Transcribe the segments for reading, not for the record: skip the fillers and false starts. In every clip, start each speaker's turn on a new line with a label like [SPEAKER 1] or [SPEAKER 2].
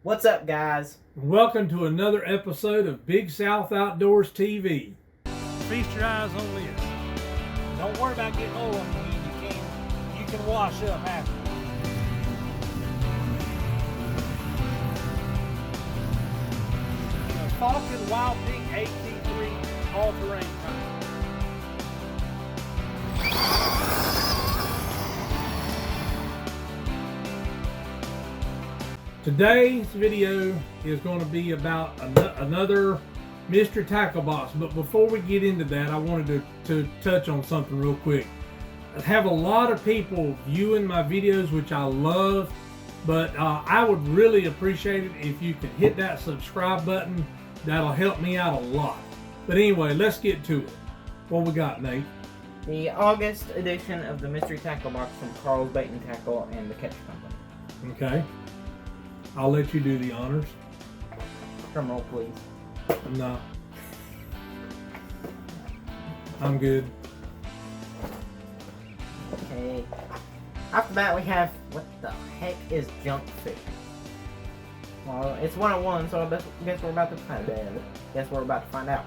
[SPEAKER 1] What's up, guys?
[SPEAKER 2] Welcome to another episode of Big South Outdoors TV. Feast your eyes on this. Don't worry about getting oil on you can wash up after. A Falcon Wild Pig 8T3 all-terrain pump. Today's video is going to be about another mystery tackle box, but before we get into that, I wanted to touch on something real quick. I have a lot of people viewing my videos, which I love, but I would really appreciate it if you could hit that subscribe button. That'll help me out a lot. But anyway, let's get to it. What we got, Nate?
[SPEAKER 1] The August edition of the mystery tackle box from Karl's Bait and Tackle and the Catch Company.
[SPEAKER 2] Okay. I'll let you do the honors.
[SPEAKER 1] Drum roll, please.
[SPEAKER 2] No. I'm good.
[SPEAKER 1] Okay. Off the bat, we have, what the heck is junk fishing? Well, it's 101, so I guess we're about to find out.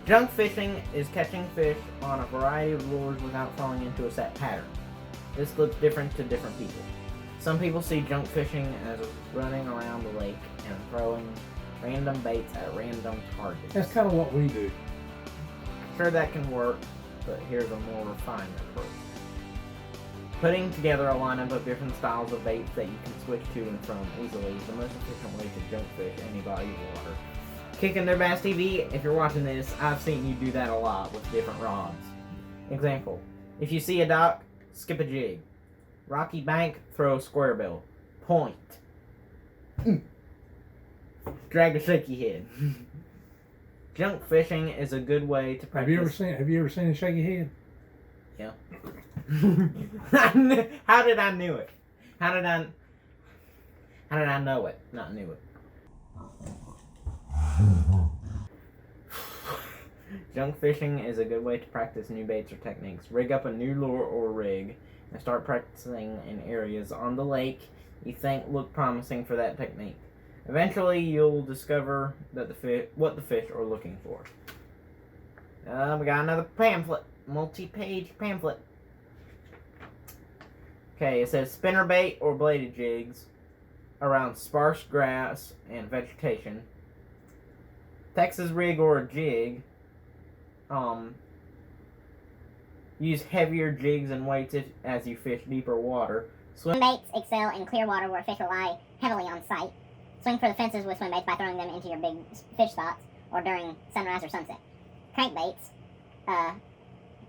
[SPEAKER 1] Junk fishing is catching fish on a variety of lures without falling into a set pattern. This looks different to different people. Some people see junk fishing as running around the lake and throwing random baits at random targets.
[SPEAKER 2] That's kind of what we do.
[SPEAKER 1] Sure, that can work, but here's a more refined approach. Putting together a lineup of different styles of baits that you can switch to and from easily is the most efficient way to junk fish any body of water. Kicking Their Bass TV, if you're watching this, I've seen you do that a lot with different rods. Example, if you see a dock, skip a jig. Rocky bank, throw a square bill. Point. Drag a shaky head. Junk fishing is a good way to practice.
[SPEAKER 2] Have you ever seen a shaky head?
[SPEAKER 1] Yeah. How did I know it? How did I know it? Not knew it. Junk fishing is a good way to practice new baits or techniques. Rig up a new lure or rig and start practicing in areas on the lake you think look promising for that technique. Eventually, you'll discover that what the fish are looking for. We got another pamphlet, multi-page pamphlet. Okay, it says spinnerbait or bladed jigs around sparse grass and vegetation. Texas rig or a jig. Use heavier jigs and weights as you fish deeper water.
[SPEAKER 3] Swim baits excel in clear water where fish rely heavily on sight. Swing for the fences with swim baits by throwing them into your big fish spots or during sunrise or sunset. Crankbaits.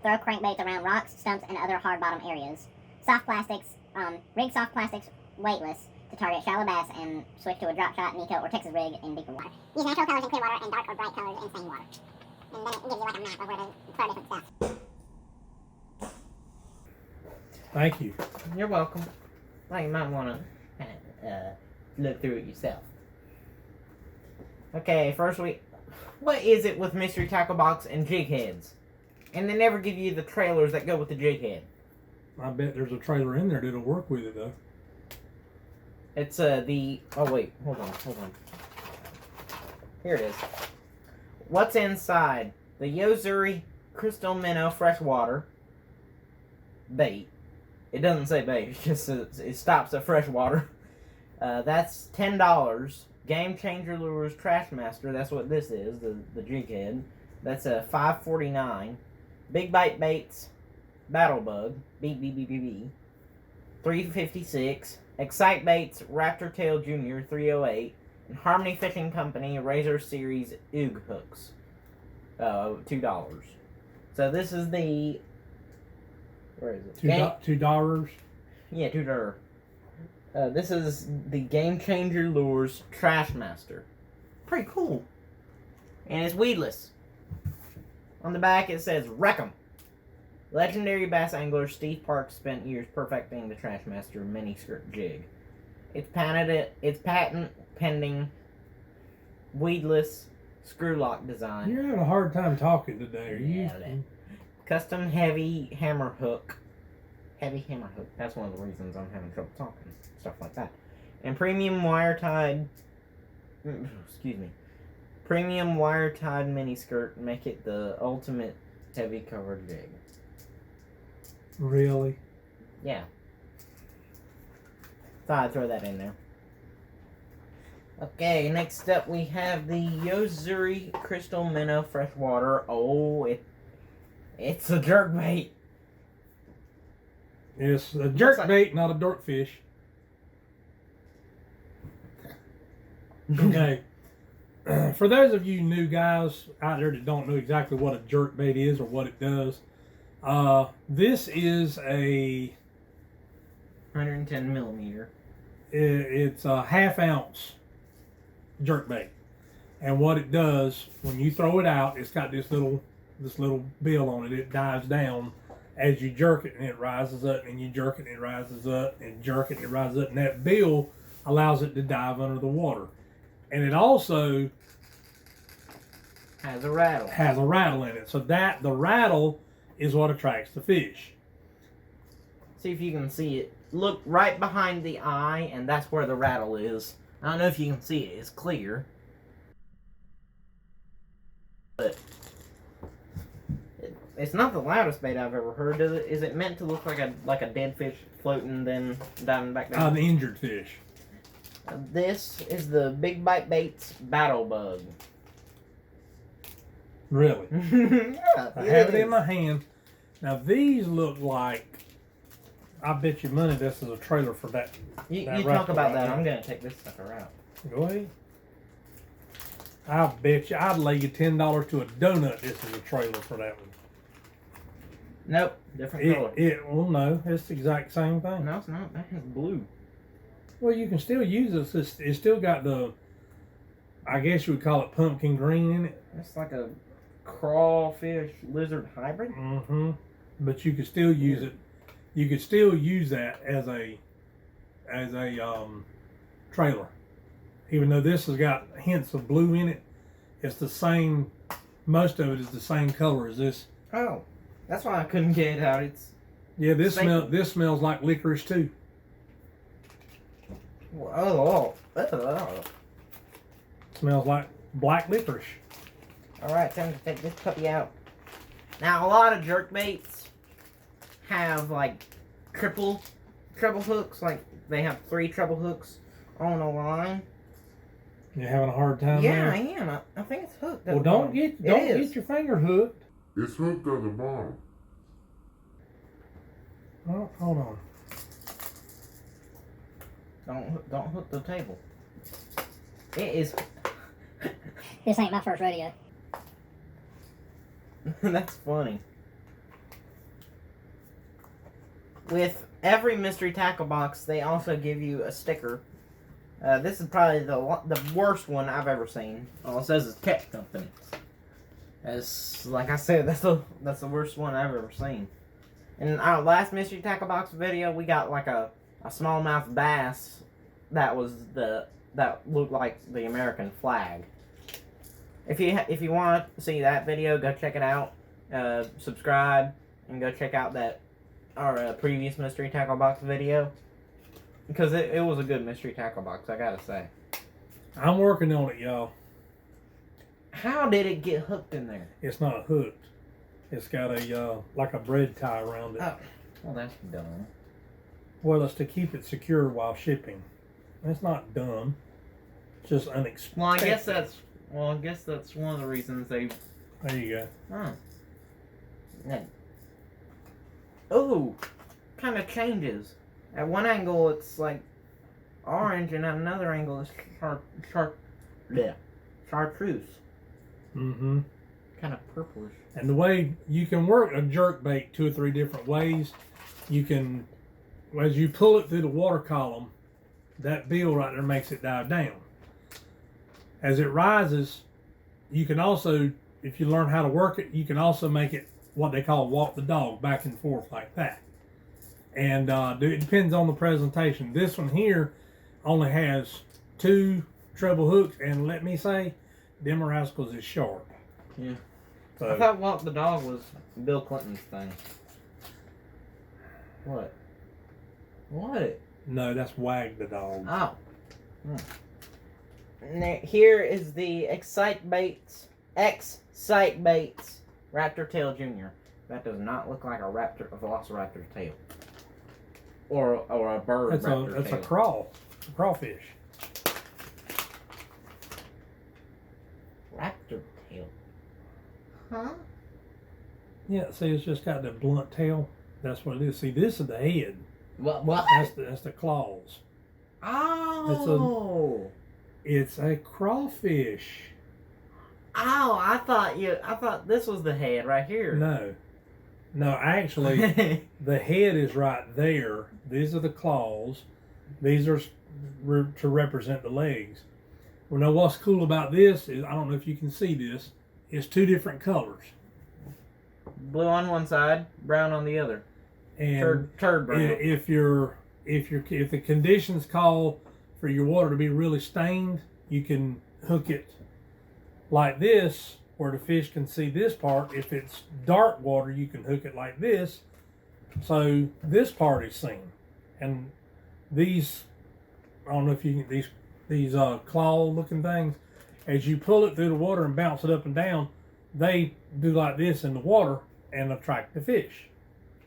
[SPEAKER 3] Throw crankbaits around rocks, stumps, and other hard bottom areas. Soft plastics. Rig soft plastics weightless to target shallow bass and switch to a drop shot, Nico, or Texas rig in deeper water. Use natural colors in clear water and dark or bright colors in sane water. And then it gives you like a map of where to throw different stuff.
[SPEAKER 2] Thank you.
[SPEAKER 1] You're welcome. Well, you might want to look through it yourself. Okay, first what is it with mystery tackle box and jig heads? And they never give you the trailers that go with the jig head.
[SPEAKER 2] I bet there's a trailer in there that'll work with it though.
[SPEAKER 1] It's oh wait, hold on. Here it is. What's inside? The Yo-Zuris Crystal Minnow freshwater bait. It doesn't say bait, it just says it stops at freshwater. That's $10. Gamechanger Lures Trashmaster, that's what this is, the jig head. That's $5.49. Big Bite Baits Battle Bug, BBBBB, $3.56. XCITE Baits Raptor Tail Jr. $3.08. And Harmony Fishing Company Razor Series Oog hooks, $2. So this is the, where is it?
[SPEAKER 2] $2.
[SPEAKER 1] Yeah, $2. This is the Gamechanger Lures Trashmaster. Pretty cool. And it's weedless. On the back it says, wreck 'em. Legendary bass angler Steve Parks spent years perfecting the Trashmaster mini skirt jig. It's patent pending weedless screw lock design.
[SPEAKER 2] You're having a hard time talking today, are you?
[SPEAKER 1] Yeah, custom heavy hammer hook. That's one of the reasons I'm having trouble talking. Stuff like that. And premium wire tied. Excuse me. Premium wire tied mini skirt make it the ultimate heavy covered jig.
[SPEAKER 2] Really?
[SPEAKER 1] Yeah. Thought I'd throw that in there. Okay, next up we have the Yo-Zuris Crystal Minnow freshwater. Oh, it's a jerkbait.
[SPEAKER 2] It's a jerkbait, not a dorkfish. Okay. For those of you new guys out there that don't know exactly what a jerkbait is or what it does, this is a
[SPEAKER 1] 110 millimeter.
[SPEAKER 2] It's a ½ ounce jerkbait, and what it does when you throw it out, it's got this little bill on it. It dives down as you jerk it, and it rises up, and you jerk it, and it rises up, and jerk it, and it rises up, and that bill allows it to dive under the water. And it also
[SPEAKER 1] has a rattle
[SPEAKER 2] in it, so that the rattle is what attracts the fish.
[SPEAKER 1] See if you can see it. Look right behind the eye, and that's where the rattle is. I don't know if you can see it. It's clear, but it's not the loudest bait I've ever heard. Is it meant to look like a dead fish floating then diving back down?
[SPEAKER 2] An injured fish.
[SPEAKER 1] This is the Big Bite Baits Battle Bug.
[SPEAKER 2] Really?
[SPEAKER 1] Yeah,
[SPEAKER 2] I have it in my hand. Now these look like, I bet you money this is a trailer for that.
[SPEAKER 1] You
[SPEAKER 2] that
[SPEAKER 1] talk
[SPEAKER 2] Raptor
[SPEAKER 1] about
[SPEAKER 2] right
[SPEAKER 1] that.
[SPEAKER 2] there.
[SPEAKER 1] I'm going to take this sucker out.
[SPEAKER 2] Go ahead. I bet you I'd lay you $10 to a donut this is a trailer for that one.
[SPEAKER 1] Nope. Different color.
[SPEAKER 2] Well, no, it's the exact same thing.
[SPEAKER 1] No, it's not. That has blue.
[SPEAKER 2] Well, you can still use this. It's still got the, I guess you would call it pumpkin green in it.
[SPEAKER 1] It's like a crawfish lizard hybrid.
[SPEAKER 2] Mm-hmm. But you could still use it. You could still use that as a trailer, even though this has got hints of blue in it. It's the same. Most of it is the same color as this.
[SPEAKER 1] Oh, that's why I couldn't get it out. It's
[SPEAKER 2] This smells like licorice too.
[SPEAKER 1] oh.
[SPEAKER 2] Smells like black licorice.
[SPEAKER 1] All right, time to take this puppy out. Now, a lot of jerk baits have like treble hooks. Like they have 3 treble hooks on a line.
[SPEAKER 2] You having a hard time?
[SPEAKER 1] Yeah,
[SPEAKER 2] there?
[SPEAKER 1] I am. I think it's hooked.
[SPEAKER 2] Well, don't get your finger hooked.
[SPEAKER 4] It's hooked at the bottom.
[SPEAKER 2] Oh, hold on.
[SPEAKER 1] Don't hook the table. It is.
[SPEAKER 3] This ain't my first rodeo.
[SPEAKER 1] That's funny. With every mystery tackle box, they also give you a sticker. This is probably the worst one I've ever seen. All it says is Catch Company. As like I said, that's the worst one I've ever seen. In our last mystery tackle box video, we got like a smallmouth bass that looked like the American flag. If you want to see that video, go check it out. Subscribe and go check out our previous mystery tackle box video, because it was a good mystery tackle box, I gotta say.
[SPEAKER 2] I'm working on it, y'all.
[SPEAKER 1] How did it get hooked in there?
[SPEAKER 2] It's not hooked. It's got a like a bread tie around it.
[SPEAKER 1] Oh, well, that's dumb.
[SPEAKER 2] Well, it's to keep it secure while shipping. That's not dumb. It's just unexpected.
[SPEAKER 1] Well, I guess that's one of the reasons they.
[SPEAKER 2] There you go.
[SPEAKER 1] Huh. Oh, kind of changes. At one angle, it's like orange, and at another angle, it's chartreuse.
[SPEAKER 2] Mm-hmm.
[SPEAKER 1] Kind of purplish.
[SPEAKER 2] And the way you can work a jerk bait 2 or 3 different ways. You can, as you pull it through the water column, that bill right there makes it dive down. As it rises, you can also, if you learn how to work it, you can also make it what they call walk the dog, back and forth like that. And it depends on the presentation. This one here only has 2 treble hooks, and let me say, them rascals is sharp.
[SPEAKER 1] Yeah.
[SPEAKER 2] So,
[SPEAKER 1] I thought walk the dog was Bill Clinton's thing. What? What?
[SPEAKER 2] no, that's wag the dog.
[SPEAKER 1] Oh. Here is the XCITE Baits Raptor Tail Junior. That does not look like a velociraptor's tail. Or a bird
[SPEAKER 2] That's
[SPEAKER 1] raptor
[SPEAKER 2] a
[SPEAKER 1] tail.
[SPEAKER 2] crawfish.
[SPEAKER 1] Raptor tail. Huh?
[SPEAKER 2] Yeah, see, it's just got the blunt tail. That's what it is. See, this is the head.
[SPEAKER 1] What?
[SPEAKER 2] That's the claws.
[SPEAKER 1] Oh.
[SPEAKER 2] It's a crawfish.
[SPEAKER 1] Oh, I thought this was the head right here.
[SPEAKER 2] No, actually, the head is right there. These are the claws. These are to represent the legs. Well, now what's cool about this is, I don't know if you can see this, it's two different colors.
[SPEAKER 1] Blue on one side, brown on the other.
[SPEAKER 2] And
[SPEAKER 1] turd brown.
[SPEAKER 2] If the conditions call for your water to be really stained, you can hook it like this, where the fish can see this part. If it's dark water, you can hook it like this, so this part is seen. And these, I don't know if you can, these claw-looking things, as you pull it through the water and bounce it up and down, they do like this in the water and attract the fish.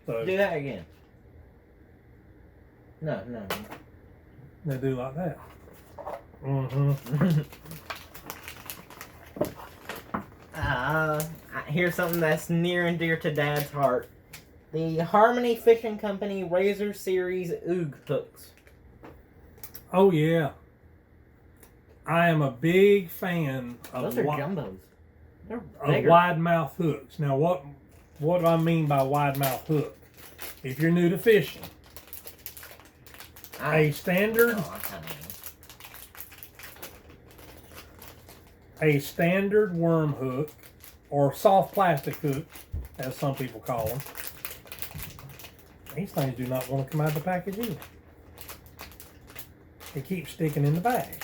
[SPEAKER 2] So
[SPEAKER 1] do that again. No.
[SPEAKER 2] They do like that. Mm-hmm.
[SPEAKER 1] Here's something that's near and dear to Dad's heart. The Harmony Fishing Company Razor Series Oog hooks.
[SPEAKER 2] Oh yeah. I am a big fan of
[SPEAKER 1] Those are jumbos. They're
[SPEAKER 2] of
[SPEAKER 1] bigger.
[SPEAKER 2] wide mouth hooks. Now what do I mean by wide mouth hook? If you're new to fishing, a standard worm hook, or soft plastic hook, as some people call them. These things do not want to come out of the package either. They keep sticking in the bag.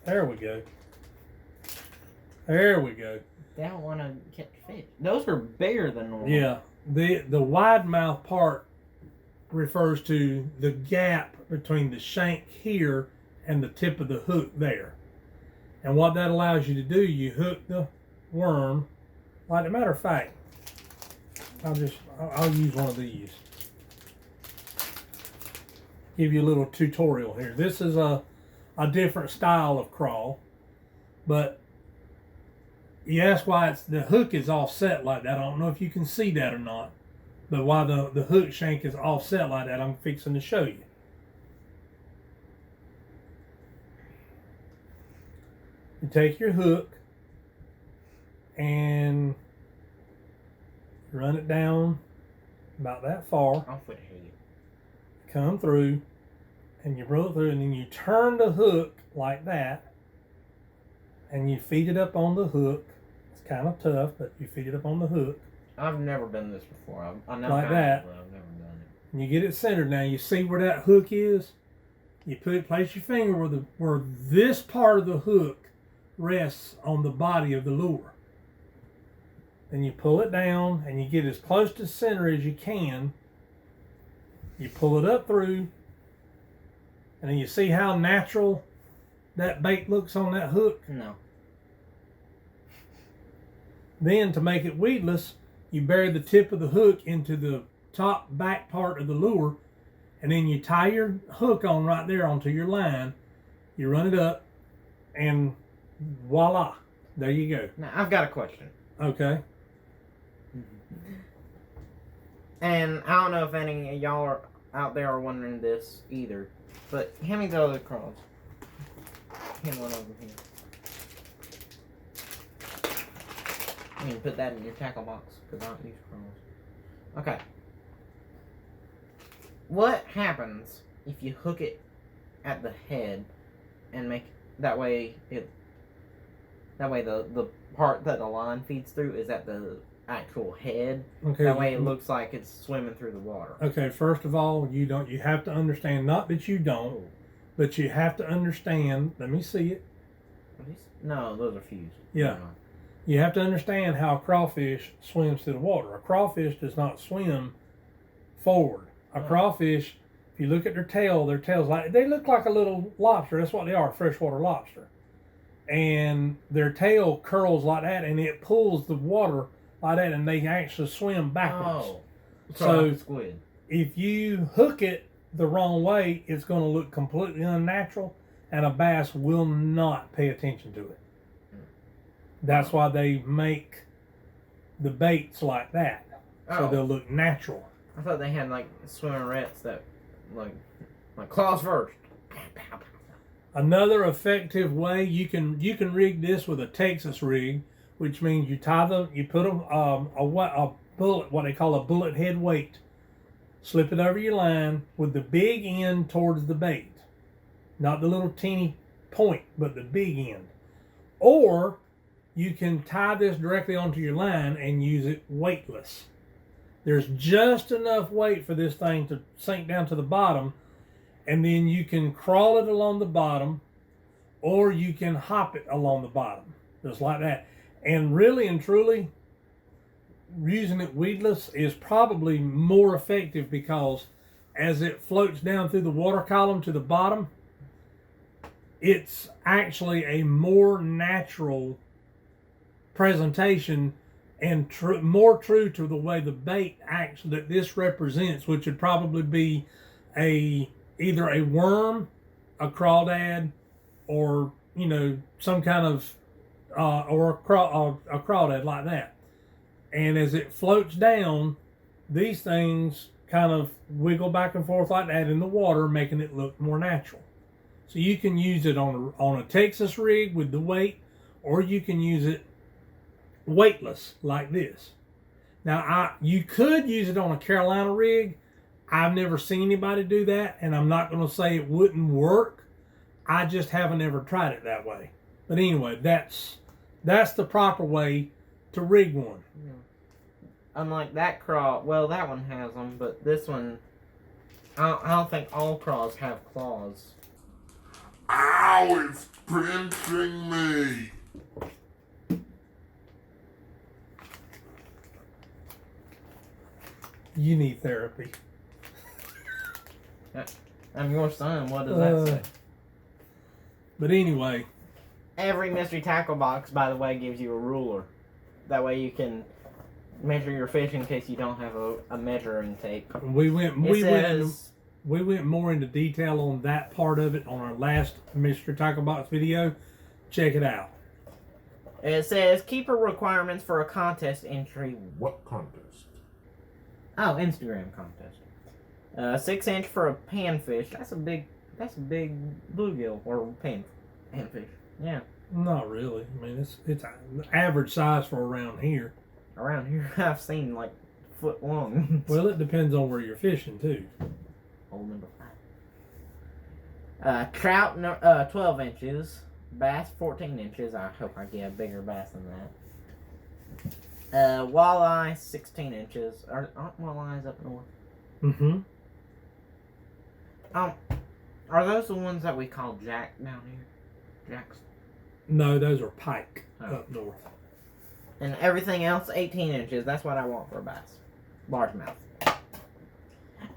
[SPEAKER 2] There we go. There we go.
[SPEAKER 1] They don't want to catch fish. Those are bigger than normal.
[SPEAKER 2] Yeah. The wide mouth part refers to the gap between the shank here and the tip of the hook there. And what that allows you to do, you hook the worm. Like a matter of fact, I'll use one of these. Give you a little tutorial here. This is a different style of crawl, but you ask why the hook is offset like that. I don't know if you can see that or not, but why the hook shank is offset like that, I'm fixing to show you. You take your hook and run it down about that far.
[SPEAKER 1] Off with the head.
[SPEAKER 2] Come through, and you roll it through, and then you turn the hook like that, and you feed it up on the hook. It's kind of tough, but you feed it up on the hook.
[SPEAKER 1] I've never done this before. I know
[SPEAKER 2] Like
[SPEAKER 1] how
[SPEAKER 2] that.
[SPEAKER 1] but I've never done it.
[SPEAKER 2] And you get it centered. Now you see where that hook is. You place your finger where this part of the hook rests on the body of the lure. Then you pull it down, and you get as close to center as you can. You pull it up through, and then you see how natural that bait looks on that hook.
[SPEAKER 1] No.
[SPEAKER 2] Then to make it weedless, you bury the tip of the hook into the top back part of the lure, and then you tie your hook on right there onto your line. You run it up, and voila, there you go.
[SPEAKER 1] Now, I've got a question.
[SPEAKER 2] Okay.
[SPEAKER 1] And I don't know if any of y'all are out there are wondering this either, but hand me the other crawls. Hand one over here. You can put that in your tackle box, because I don't use crawls. Okay. What happens if you hook it at the head and make that way the part that the line feeds through is at the actual head.
[SPEAKER 2] Okay.
[SPEAKER 1] That way it looks like it's swimming through the water.
[SPEAKER 2] Okay, first of all, you have to understand, not that you don't, but you have to understand, let me see it.
[SPEAKER 1] No, those are fused.
[SPEAKER 2] Yeah. You have to understand how a crawfish swims through the water. A crawfish does not swim forward. A crawfish, if you look at their tail's like, they look like a little lobster. That's what they are, freshwater lobster. And their tail curls like that, and it pulls the water like that, and they actually swim backwards.
[SPEAKER 1] Oh,
[SPEAKER 2] so
[SPEAKER 1] like squid.
[SPEAKER 2] If you hook it the wrong way, it's going to look completely unnatural, and a bass will not pay attention to it. That's why they make the baits like that, so they'll look natural.
[SPEAKER 1] I thought they had like swimmerettes that like claws first.
[SPEAKER 2] Another effective way, you can rig this with a Texas rig, which means you put a bullet, what they call a bullet head weight, slip it over your line with the big end towards the bait, not the little teeny point, but the big end. Or you can tie this directly onto your line and use it weightless. There's just enough weight for this thing to sink down to the bottom, and then you can crawl it along the bottom, or you can hop it along the bottom, just like that. And really and truly, using it weedless is probably more effective, because as it floats down through the water column to the bottom, it's actually a more natural presentation and more true to the way the bait that this represents, which would probably be either a worm, a crawdad, or some kind of or a crawdad like that. And as it floats down, these things kind of wiggle back and forth like that in the water, making it look more natural. So you can use it on a Texas rig with the weight, or you can use it weightless like this. Now, you could use it on a Carolina rig. I've never seen anybody do that, and I'm not going to say it wouldn't work. I just haven't ever tried it that way. But anyway, that's the proper way to rig one.
[SPEAKER 1] Yeah. Unlike that craw, well, that one has them, but this one, I don't think all craws have claws.
[SPEAKER 4] Ow, it's pinching me.
[SPEAKER 2] You need therapy.
[SPEAKER 1] I'm your son, what does that say?
[SPEAKER 2] But anyway.
[SPEAKER 1] Every mystery tackle box, by the way, gives you a ruler. That way you can measure your fish in case you don't have a measuring tape.
[SPEAKER 2] We went more into detail on that part of it on our last mystery tackle box video. Check it out.
[SPEAKER 1] It says keeper requirements for a contest entry.
[SPEAKER 4] What contest?
[SPEAKER 1] Oh, Instagram contest. 6-inch for a panfish. That's a big bluegill or panfish. Yeah.
[SPEAKER 2] Not really. I mean, it's average size for around here.
[SPEAKER 1] Around here, I've seen like foot long.
[SPEAKER 2] Well, it depends on where you're fishing too.
[SPEAKER 1] Old number 5. Trout 12 inches. Bass 14 inches. I hope I get a bigger bass than that. Walleye 16 inches. Aren't walleyes up north?
[SPEAKER 2] Mm-hmm.
[SPEAKER 1] Are those the ones that we call jack down here? Jacks?
[SPEAKER 2] No, those are pike up north.
[SPEAKER 1] And everything else 18 inches. That's what I want for a bass. Largemouth.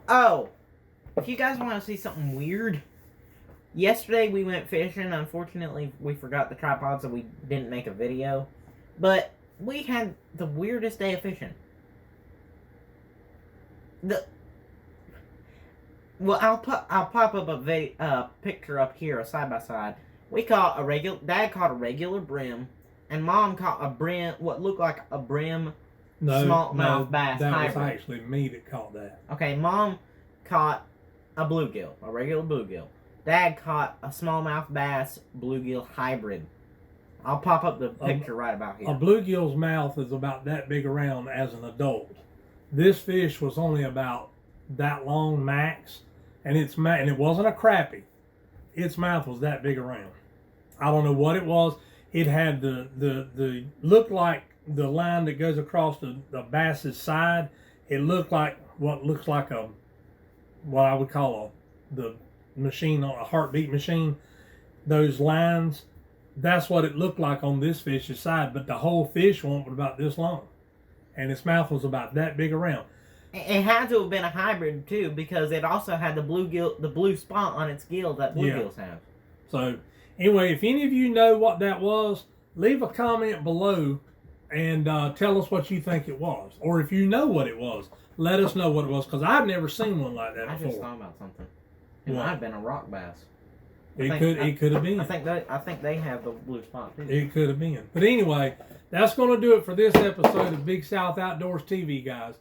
[SPEAKER 1] Oh! If you guys want to see something weird, yesterday we went fishing. Unfortunately, we forgot the tripod, so we didn't make a video. But we had the weirdest day of fishing. Well, I'll pop up a picture up here, a side by side. We caught Dad caught a regular brim, and Mom caught a brim, what looked like a brim smallmouth bass hybrid.
[SPEAKER 2] That was actually me that caught that.
[SPEAKER 1] Okay, Mom caught a bluegill, a regular bluegill. Dad caught a smallmouth bass bluegill hybrid. I'll pop up the picture right about here.
[SPEAKER 2] A bluegill's mouth is about that big around as an adult. This fish was only about that long max, and it wasn't a crappie. Its mouth was that big around. I don't know what it was. It had the looked like the line that goes across the bass's side. It looked like what looks like what I would call the machine, a heartbeat machine. Those lines, that's what it looked like on this fish's side. But the whole fish was about this long, and its mouth was about that big around.
[SPEAKER 1] It had to have been a hybrid too, because it also had the blue spot on its gill that bluegills have.
[SPEAKER 2] So anyway, if any of you know what that was, leave a comment below and tell us what you think it was, or if you know what it was, let us know what it was, because I've never seen one like that before.
[SPEAKER 1] I just thought about something. It might have been a rock bass.
[SPEAKER 2] It could have been.
[SPEAKER 1] I think they have the blue spot too.
[SPEAKER 2] It could have been. But anyway, that's going to do it for this episode of Big South Outdoors TV, guys.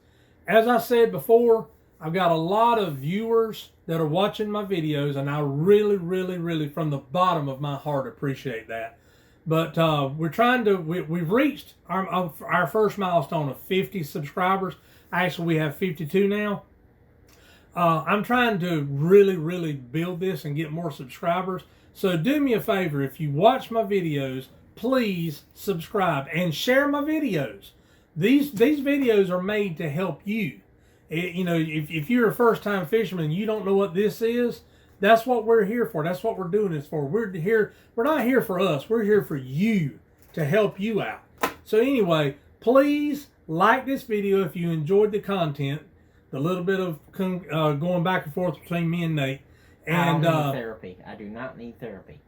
[SPEAKER 2] As I said before, I've got a lot of viewers that are watching my videos, and I really, really, really, from the bottom of my heart, appreciate that. But we're trying to, we've reached our first milestone of 50 subscribers. Actually, we have 52 now. I'm trying to really, really build this and get more subscribers. So do me a favor, if you watch my videos, please subscribe and share my videos. These videos are made to help you. You know, if you're a first-time fisherman and you don't know what this is, that's what we're here for. That's what we're doing this for. We're not here for us. We're here for you, to help you out. So anyway, please like this video if you enjoyed the content. The little bit of going back and forth between me and Nate. And
[SPEAKER 1] I don't need therapy. I do not need therapy.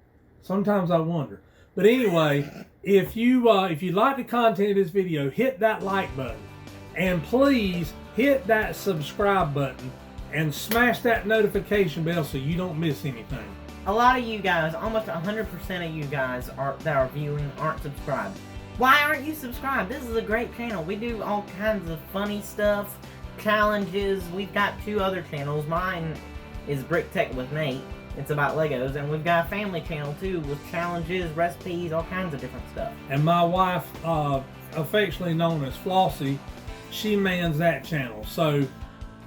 [SPEAKER 2] Sometimes I wonder. But anyway, if you like the content of this video, hit that like button. And please hit that subscribe button and smash that notification bell so you don't miss anything.
[SPEAKER 1] A lot of you guys, almost 100% of you guys that are viewing aren't subscribed. Why aren't you subscribed? This is a great channel. We do all kinds of funny stuff, challenges. We've got 2 other channels. Mine is Brick Tech with Nate. It's about Legos. And we've got a family channel too with challenges, recipes, all kinds of different stuff. And
[SPEAKER 2] my wife, affectionately known as Flossie, she mans that channel. So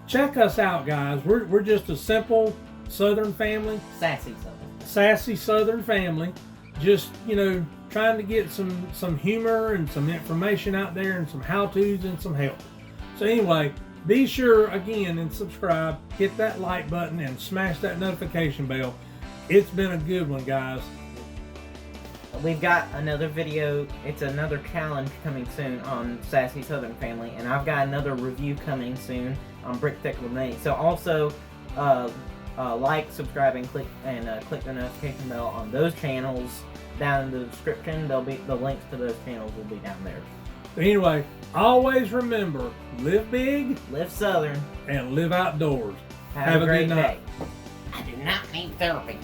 [SPEAKER 2] check us out, guys. We're just a simple Southern family. Sassy Southern family. Just, you know, trying to get some humor and some information out there and some how-tos and some help. So anyway, be sure again and subscribe, hit that like button and smash that notification bell. It's been a good one, guys.
[SPEAKER 1] We've got another video. It's another challenge coming soon on Sassy Southern Family, and I've got another review coming soon on Brick Tech with Nate. So also like, subscribe, and click the notification bell on those channels down in the description. There'll be the links to those channels will be down there.
[SPEAKER 2] But anyway, always remember, live big,
[SPEAKER 1] live Southern,
[SPEAKER 2] and live outdoors.
[SPEAKER 1] Have a great
[SPEAKER 2] good night.
[SPEAKER 1] day. I do not need therapy.